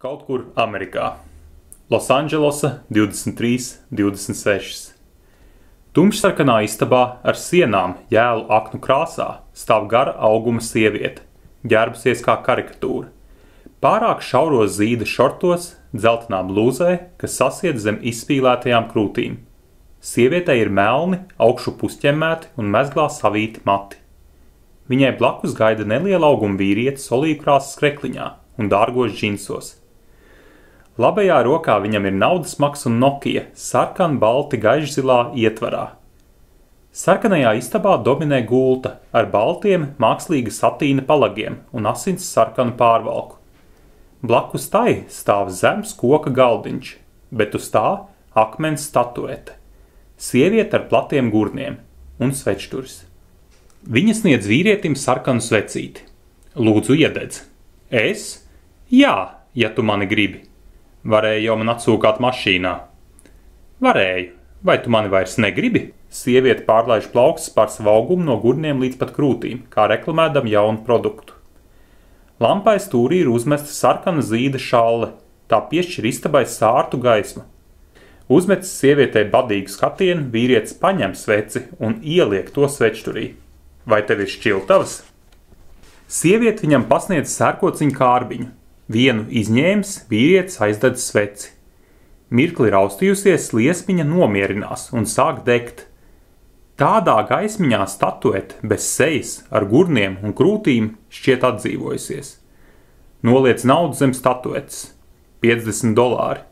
Kaut kur Amerikā. Losandželosa 23:26. Tumšsarkanā istabā ar sienām jēlu aknu krāsā stāv gara auguma sieviete, ģērbusies kā karikatūra. Pārāk šauros zīda šortos, dzeltenā blūzē, kas sasiet zem izspīlētajām krūtīm. Sievietei ir melni, augšu pusķemmēti un mezglā savīti mati. Viņai blakus gaida neliela auguma vīrietis olīvkrāsas krekliņā un dārgos džinsos. Labajā rokā viņam ir naudas maks un Nokia, sarkan balti gaišzilā ietvarā. Sarkanajā istabā dominē gulta ar baltiem mākslīga satīna palagiem un asins sarkanu pārvalku. Blakus tai stāv zems koka galdiņš, bet uz tā akmens statuete. Sieviete ar platiem gurniem un svečturis. Viņa sniedz vīrietim sarkanu svecīti. Lūdzu iededz. Es? Jā, ja tu mani gribi. Varēja jau man atsūkāt mašīnā. Varēju. Vai tu mani vairs negribi? Sieviete pārlaiž plaukstas pār savu augumu no gurniem līdz pat krūtīm, kā reklamēdam jaunu produktu. Lampai stūrī ir uzmesta sarkana zīda šalle, tā piešķir istabai sārtu gaismu. Uzmetis sievietei badīgu skatienu, vīrietis paņem sveci un ieliek to svečturī. Vai tev ir šķiltavas? Sieviete viņam pasniedz sērkociņu kārbiņu. Vienu izņēmis, vīrietis aizdedz sveci. Mirkli raustījusies, liesmiņa nomierinās un sāk degt. Tādā gaismiņā statuete bez sejas, ar gurniem un krūtīm šķiet atdzīvojusies. Noliec naudu zem statuetes. $50.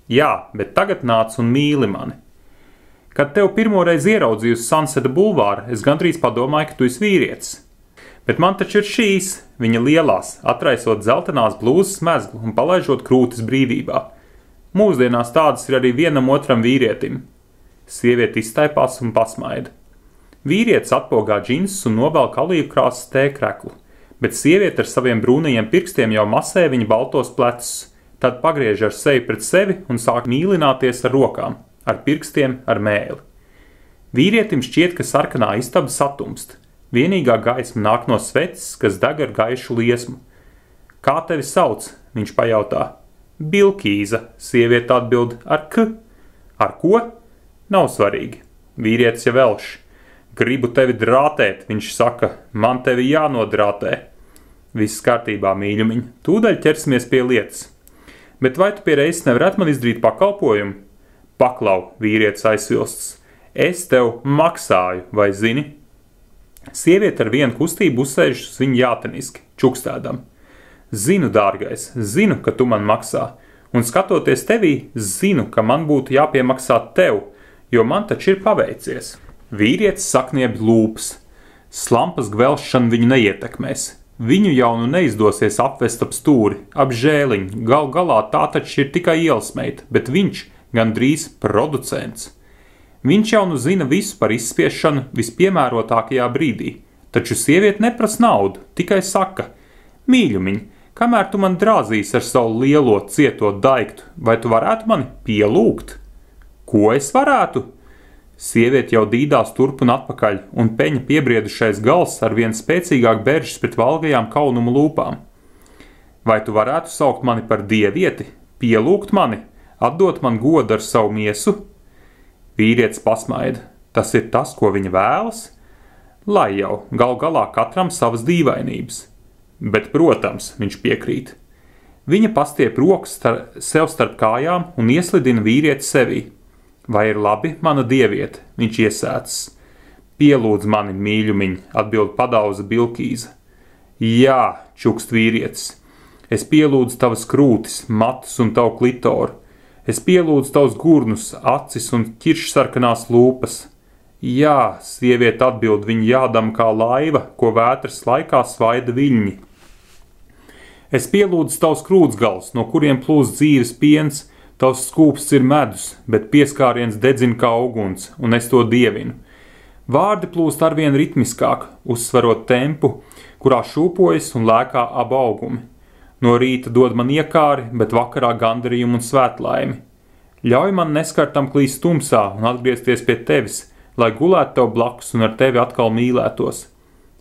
Jā, bet tagad nāc un mīli mani. Kad tev pirmoreiz ieraudzīju uz Sunseta bulvāra, es gandrīz padomāju, ka tu esi vīrietis. Bet man taču ir šīs, viņa lielās, atraisot dzeltenās blūzas mezglu un palaižot krūtis brīvībā. Mūsdienās tādas ir arī vienam otram vīrietim. Sieviete iztaipās un pasmaida. Vīrietis atpogā džinsus un novelk olīvkrāsas tēkreklu, bet sieviete ar saviem brūnajiem pirkstiem jau masē viņa baltos plecus, tad pagriež ar seju pret sevi un sāk mīlināties ar rokām, ar pirkstiem, ar mēli. Vīrietim šķiet, ka sarkanā istaba satumst. Vienīgā gaisma nāk no sveces, kas deg ar gaišu liesmu. Kā tevi sauc? Viņš pajautā. Bilkīza, sieviete atbild ar k. Ar ko? Nav svarīgi. Vīrietis jau velš. Gribu tevi drātēt, viņš saka, man tevi jānodrātē. Viss kārtībā, mīļumiņ, tūdaļ ķersimies pie lietas. Bet vai tu pie reizes nevarētu man izdarīt pakalpojumu? Paklau, vīrietis aizsvilsts. Es tev maksāju, vai zini? Sieviete ar vienu kustību uzsēžas uz viņu jāteniski, čukstēdam. Zinu, dārgais, zinu, ka tu man maksā, un skatoties tevī, zinu, ka man būtu jāpiemaksā tev, jo man taču ir paveicies. Vīrietis saknieb lūpas. Slampas gvelšana viņu neietekmēs. Viņu jau nu neizdosies apvest ap stūri, ap žēliņu, gal galā tā taču ir tikai ielsmeita, bet viņš gandrīz producents. Viņš jau nu zina visu par izspiešanu vispiemērotākajā brīdī, taču sieviete neprasa naudu, tikai saka, mīļumiņ, kamēr tu man drāzīsi ar savu lielo cieto daiktu, vai tu varētu mani pielūgt? Ko es varētu? Sieviete jau dīdās turp un atpakaļ, un peņa piebriedušais gals ar vien spēcīgāk beržas pret valgajām kaunumu lūpām. Vai tu varētu saukt mani par dievieti, pielūgt mani, atdot man godu ar savu miesu? Vīrietis pasmaida. Tas ir tas, ko viņa vēlas? Lai jau, gal galā katram savas dīvainības. Bet, protams, viņš piekrīt. Viņa pastiep rokas sev starp kājām un ieslidina vīrieti sevī. Vai ir labi, mana dieviete? Viņš iesēcis. Pielūdz mani, mīļumiņ, atbild padauza Bilkīza. Jā, čukst vīrietis. Es pielūdzu tavas krūtis, matus un tavu klitoru. Es pielūdzu tavus gurnus, acis un ķiršsarkanās lūpas. Jā, sieviete atbild viņa jādam kā laiva, ko vētras laikā svaida viļņi. Es pielūdzu tavus krūtsgals, no kuriem plūst dzīves piens, tavs skūpsts ir medus, bet pieskāriens dedzina kā uguns, un es to dievinu. Vārdi plūst arvien ritmiskāk, uzsverot tempu, kurā šūpojas un lēkā abu augumi. No rīta dod man iekāri, bet vakarā gandarījumu un svētlaimi. Ļauj man neskartam klīst tumsā un atgriezties pie tevis, lai gulētu tev blakus un ar tevi atkal mīlētos.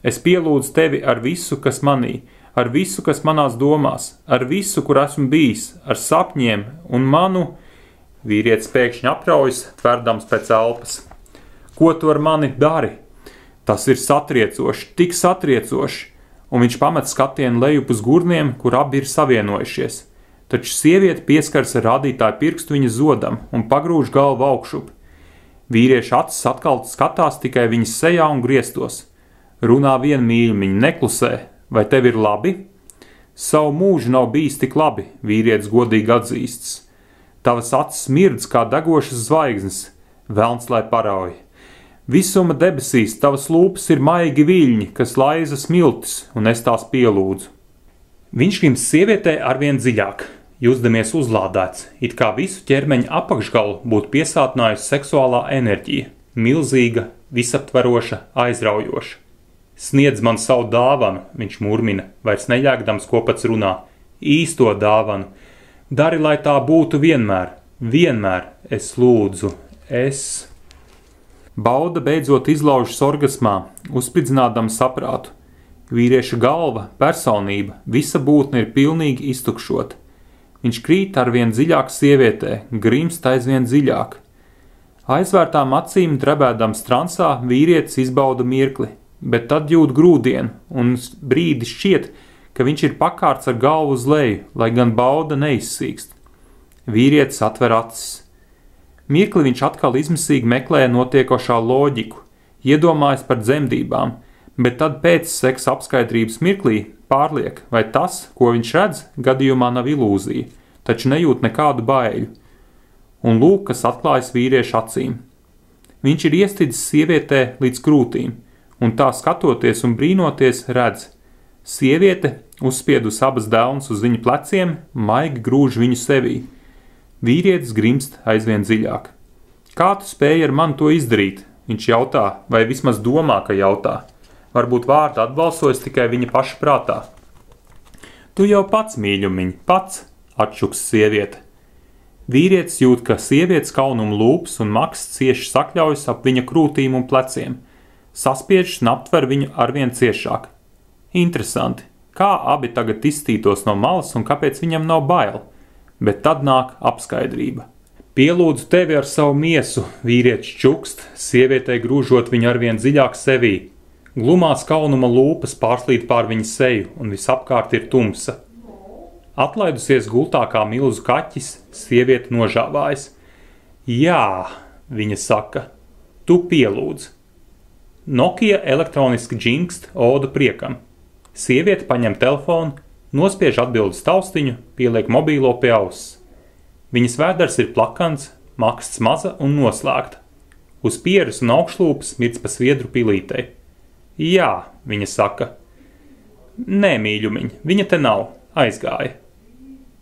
Es pielūdzu tevi ar visu, kas manī, ar visu, kas manās domās, ar visu, kur esmu bijis, ar sapņiem un manu. Vīrietis pēkšņi apraujas, tverdams pēc elpas. Ko tu ar mani dari? Tas ir satriecoši, tik satriecoši, un viņš pamet skatienu lejup uz gurniem, kur abi ir savienojušies. Taču sieviete pieskaras ar rādītāju pirkstu viņa zodam un pagrūž galvu augšup. Vīrieša acis atkal skatās tikai viņas sejā un griestos. Runā vien mīļumiņ, neklusē, vai tev ir labi? Savu mūžu nav bijis tik labi, vīrietis godīgi atzīsts. Tavas acis mirdz kā degošas zvaigznes, velns lai parauj. Visuma debesīs tavas lūpas ir maigi viļņi, kas laiza smiltis, un es tās pielūdzu. Viņš grimst sievietē arvien dziļāk, jusdamies uzlādēts, it kā visu ķermeņa apakšgalu būtu piesātinājusi seksuālā enerģija, milzīga, visaptveroša, aizraujoša. Sniedz man savu dāvanu, viņš murmina, vairs nejēgdams, ko pats runā, īsto dāvanu. Dari, lai tā būtu vienmēr, vienmēr, es lūdzu, es. Bauda beidzot izlaužas orgasmā, uzspridzinādama saprātu. Vīrieša galva, personība, visa būtne ir pilnīgi iztukšota. Viņš krīt arvien dziļāk sievietē, grimst aizvien dziļāk. Aizvērtām acīm drebēdams transā, vīrietis izbauda mirkli, bet tad jūt grūdienu, un brīdi šķiet, ka viņš ir pakārts ar galvu uz leju, lai gan bauda neizsīkst. Vīrietis atver acis. Mirkli viņš atkal izmisīgi meklē notiekošā loģiku, iedomājas par dzemdībām, bet tad pēc seksa apskaidrības mirklī pārliek, vai tas, ko viņš redz, gadījumā nav ilūzija, taču nejūt nekādu baiļu. Un lūk, kas atklājas vīrieša acīm. Viņš ir iestidzis sievietē līdz krūtīm, un tā skatoties un brīnoties redz. Sieviete, uzspiedus abas delnas uz viņa pleciem, maigi grūž viņu sevī. Vīrietis grimst aizvien dziļāk. Kā tu spēji ar mani to izdarīt? Viņš jautā, vai vismaz domā, ka jautā. Varbūt vārdu atbalsojas tikai viņa paša prātā. Tu jau pats, mīļumiņ, pats, atšuks sieviete. Vīrietis jūt, ka sievietes kaunuma lūpas un maks cieši sakļaujas ap viņa krūtīm un pleciem. Saspiežas un aptver viņu arvien ciešāk. Interesanti, kā abi tagad izstītos no malas un kāpēc viņam nav bail, bet tad nāk apskaidrība. Pielūdzu tevi ar savu miesu, vīrietis čukst, sievietei grūžot viņu arvien dziļāk sevī. Glumās kaunuma lūpas pārslīd pār viņas seju un visapkārt ir tumsa. Atlaidusies gultā kā milzu kaķis, sieviete nožāvājas. Jā, viņa saka, tu pielūdz. Nokia elektroniski džingst odu priekam. Sieviete paņem telefonu, nospiež atbildes taustiņu, pieliek mobīlo pie auss. Viņas vēders ir plakans, maksts maza un noslēgta. Uz pieres un augšlūpas mirdz pa sviedru pilītei. Jā, viņa saka. Nē, mīļumiņ, viņa te nav, aizgāja.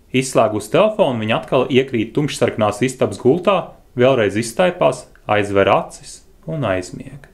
Izslēgus telefonu, viņa atkal iekrīt tumšsarkanās istabas gultā, vēlreiz izstaipās, aizver acis un aizmiega.